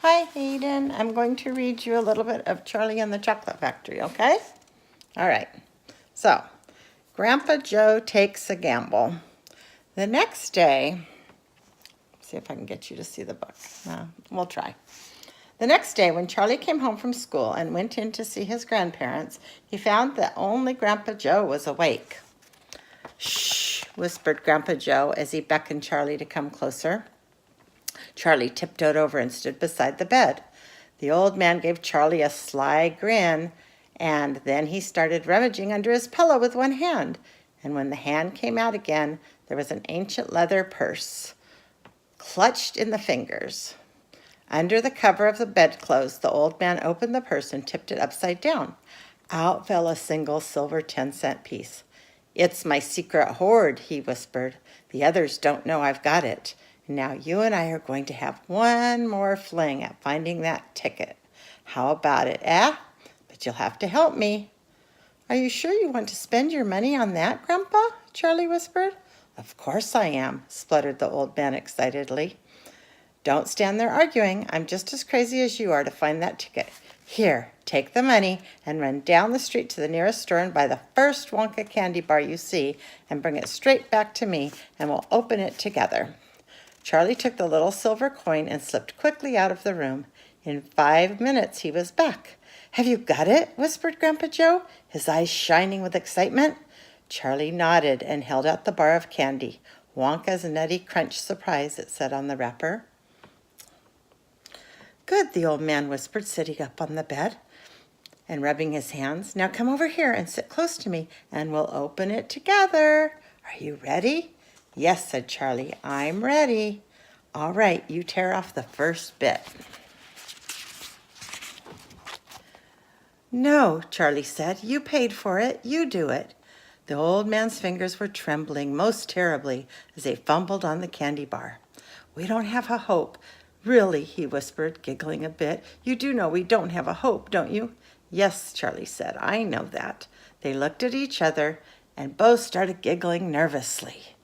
Hi, Hayden. I'm going to read you a little bit of Charlie and the Chocolate Factory, okay? All right. So, Grandpa Joe takes a gamble. The next day, see if I can get you to see the book. No, we'll try. The next day, when Charlie came home from school and went in to see his grandparents, he found that only Grandpa Joe was awake. Shh, whispered Grandpa Joe as he beckoned Charlie to come closer. Charlie tiptoed over and stood beside the bed. The old man gave Charlie a sly grin, and then he started rummaging under his pillow with one hand. And when the hand came out again, there was an ancient leather purse clutched in the fingers. Under the cover of the bedclothes, the old man opened the purse and tipped it upside down. Out fell a single silver 10-cent piece. "It's my secret hoard," he whispered. "The others don't know I've got it. And now you and I are going to have one more fling at finding that ticket. How about it, eh? But you'll have to help me." "Are you sure you want to spend your money on that, Grandpa?" Charlie whispered. "Of course I am," spluttered the old man excitedly. "Don't stand there arguing. I'm just as crazy as you are to find that ticket. Here, take the money and run down the street to the nearest store and buy the first Wonka candy bar you see and bring it straight back to me, and we'll open it together." Charlie took the little silver coin and slipped quickly out of the room. In 5 minutes he was back. "Have you got it?" whispered Grandpa Joe, his eyes shining with excitement. Charlie nodded and held out the bar of candy. "Wonka's Nutty Crunch Surprise," it said on the wrapper. "Good," the old man whispered, sitting up on the bed and rubbing his hands. "Now come over here and sit close to me, and we'll open it together. Are you ready?" "Yes," said Charlie, "I'm ready." "All right, you tear off the first bit." "No," Charlie said, "you paid for it. You do it." The old man's fingers were trembling most terribly as they fumbled on the candy bar. "We don't have a hope. Really," he whispered, giggling a bit. "You do know we don't have a hope, don't you?" "Yes," Charlie said, "I know that." They looked at each other and both started giggling nervously.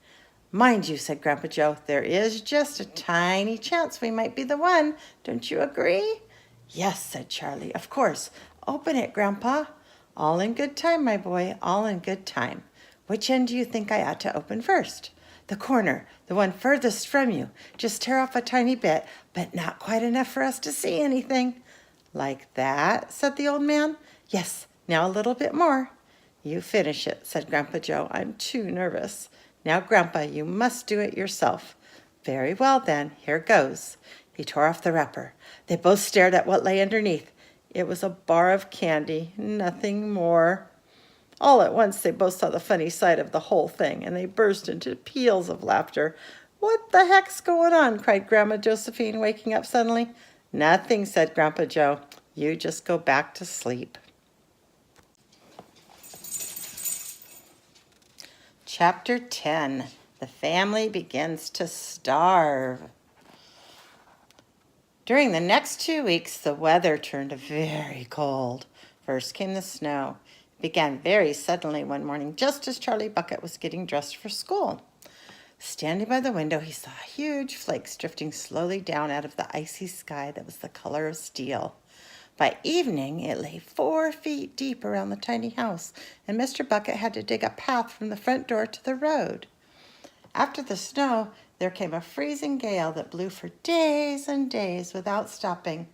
"Mind you," said Grandpa Joe, "there is just a tiny chance we might be the one. Don't you agree?" "Yes," said Charlie, "of course. Open it, Grandpa." "All in good time, my boy, all in good time. Which end do you think I ought to open first?" "The corner, the one furthest from you. Just tear off a tiny bit, but not quite enough for us to see anything." "Like that?" said the old man. "Yes, now a little bit more." "You finish it," said Grandpa Joe. "I'm too nervous." "Now, Grandpa, you must do it yourself." "Very well, then. Here goes." He tore off the wrapper. They both stared at what lay underneath. It was a bar of candy, nothing more. All at once they both saw the funny side of the whole thing, and they burst into peals of laughter. "What the heck's going on?" cried Grandma Josephine, waking up suddenly. "Nothing," said Grandpa Joe. "You just go back to sleep." Chapter 10. The family begins to starve. During the next 2 weeks, the weather turned very cold. First came the snow. It began very suddenly one morning, just as Charlie Bucket was getting dressed for school. Standing by the window, he saw huge flakes drifting slowly down out of the icy sky that was the color of steel. By evening, it lay 4 feet deep around the tiny house, and Mr. Bucket had to dig a path from the front door to the road. After the snow, there came a freezing gale that blew for days and days without stopping.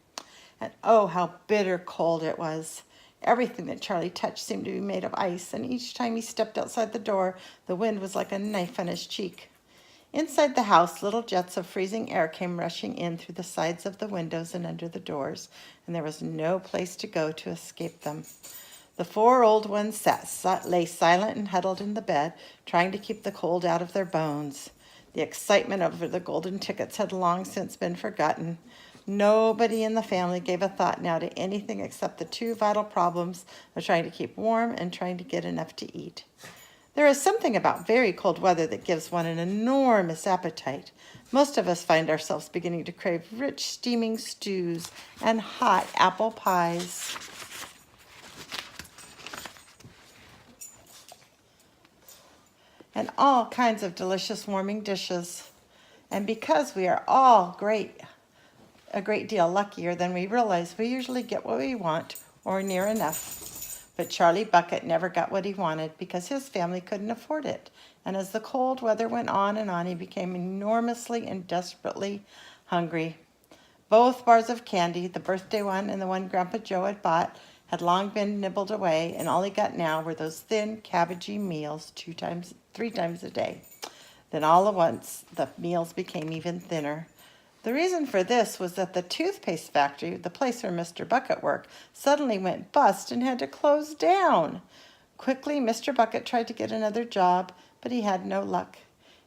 And oh, how bitter cold it was. Everything that Charlie touched seemed to be made of ice, and each time he stepped outside the door, the wind was like a knife on his cheek. Inside the house, little jets of freezing air came rushing in through the sides of the windows and under the doors, and there was no place to go to escape them. The 4 old ones lay silent and huddled in the bed, trying to keep the cold out of their bones. The excitement over the golden tickets had long since been forgotten. Nobody in the family gave a thought now to anything except the 2 vital problems of trying to keep warm and trying to get enough to eat. There is something about very cold weather that gives one an enormous appetite. Most of us find ourselves beginning to crave rich steaming stews and hot apple pies. And all kinds of delicious warming dishes. And because we are all great a great deal luckier than we realize. We usually get what we want, or near enough. But Charlie Bucket never got what he wanted because his family couldn't afford it. And as the cold weather went on and on, he became enormously and desperately hungry. Both bars of candy, the birthday one and the one Grandpa Joe had bought, had long been nibbled away, and all he got now were those thin, cabbagey meals 3 times a day. Then all at once, the meals became even thinner. The reason for this was that the toothpaste factory, the place where Mr. Bucket worked, suddenly went bust and had to close down. Quickly, Mr. Bucket tried to get another job, but he had no luck.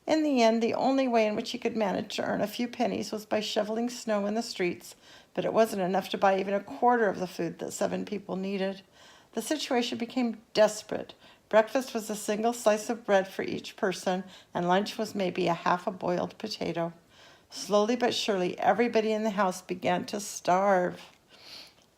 In the end, the only way in which he could manage to earn a few pennies was by shoveling snow in the streets, but it wasn't enough to buy even a quarter of the food that 7 people needed. The situation became desperate. Breakfast was a single slice of bread for each person, and lunch was maybe a half a boiled potato. Slowly but surely, everybody in the house began to starve.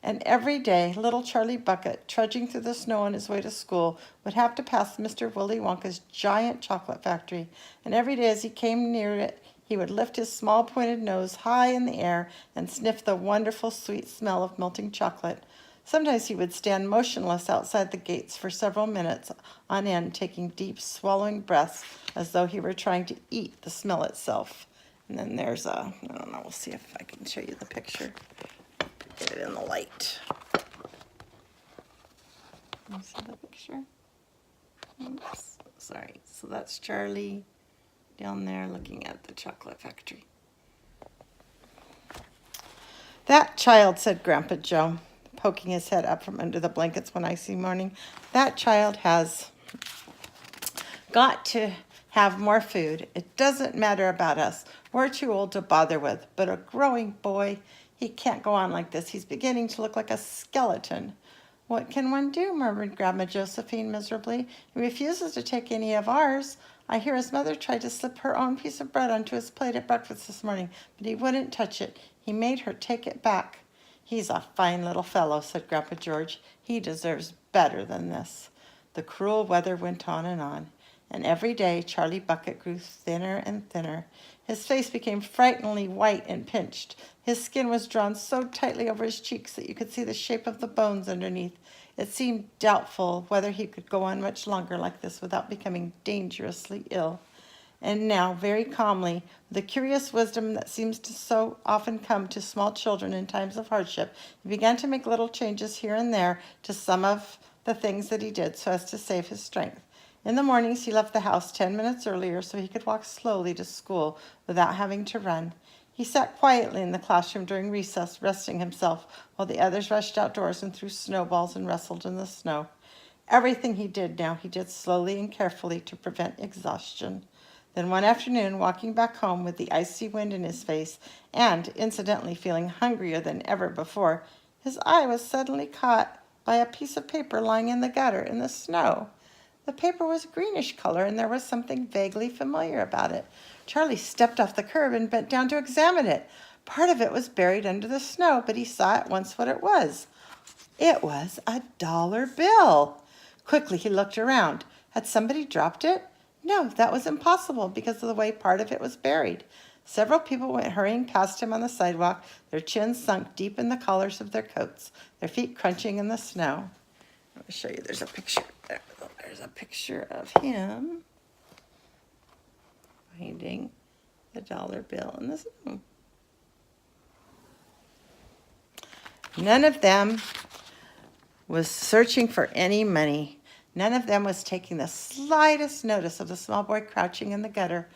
And every day, little Charlie Bucket, trudging through the snow on his way to school, would have to pass Mr. Willy Wonka's giant chocolate factory. And every day as he came near it, he would lift his small pointed nose high in the air and sniff the wonderful sweet smell of melting chocolate. Sometimes he would stand motionless outside the gates for several minutes on end, taking deep, swallowing breaths as though he were trying to eat the smell itself. And then there's I don't know, we'll see if I can show you the picture. Get it in the light. Can you see the picture? Oops, sorry. So that's Charlie down there looking at the chocolate factory. That child, said Grandpa Joe, poking his head up from under the blankets one icy morning, that child has got to have more food. It doesn't matter about us. We're too old to bother with. But a growing boy, he can't go on like this. He's beginning to look like a skeleton. What can one do? Murmured Grandma Josephine miserably. He refuses to take any of ours. I hear his mother tried to slip her own piece of bread onto his plate at breakfast this morning, but he wouldn't touch it. He made her take it back. He's a fine little fellow, said Grandpa George. He deserves better than this. The cruel weather went on, and every day Charlie Bucket grew thinner and thinner. His face became frighteningly white and pinched. His skin was drawn so tightly over his cheeks that you could see the shape of the bones underneath. It seemed doubtful whether he could go on much longer like this without becoming dangerously ill. And now, very calmly, with the curious wisdom that seems to so often come to small children in times of hardship, he began to make little changes here and there to some of the things that he did so as to save his strength. In the mornings, he left the house 10 minutes earlier so he could walk slowly to school without having to run. He sat quietly in the classroom during recess, resting himself, while the others rushed outdoors and threw snowballs and wrestled in the snow. Everything he did now, he did slowly and carefully to prevent exhaustion. Then one afternoon, walking back home with the icy wind in his face and, incidentally, feeling hungrier than ever before, his eye was suddenly caught by a piece of paper lying in the gutter in the snow. The paper was greenish color, and there was something vaguely familiar about it. Charlie stepped off the curb and bent down to examine it. Part of it was buried under the snow, but he saw at once what it was. It was a dollar bill. Quickly he looked around. Had somebody dropped it? No, that was impossible because of the way part of it was buried. Several people went hurrying past him on the sidewalk, their chins sunk deep in the collars of their coats, their feet crunching in the snow. Let me show you. There's a picture. There's a picture of him finding the dollar bill in the snow. None of them was searching for any money. None of them was taking the slightest notice of the small boy crouching in the gutter.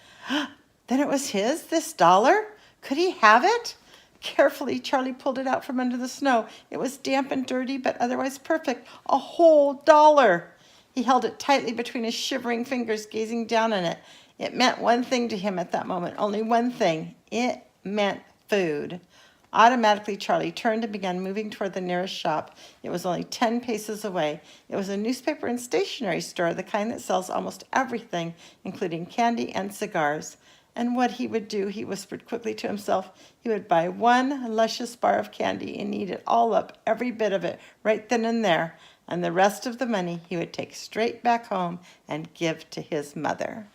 Then it was his, this dollar? Could he have it? Carefully, Charlie pulled it out from under the snow. It was damp and dirty, but otherwise perfect. A whole dollar. He held it tightly between his shivering fingers, gazing down on it. It meant one thing to him at that moment, only one thing. It meant food. Automatically, Charlie turned and began moving toward the nearest shop. It was only 10 paces away. It was a newspaper and stationery store, the kind that sells almost everything, including candy and cigars. And what he would do, he whispered quickly to himself, he would buy one luscious bar of candy and eat it all up, every bit of it, right then and there. And the rest of the money he would take straight back home and give to his mother.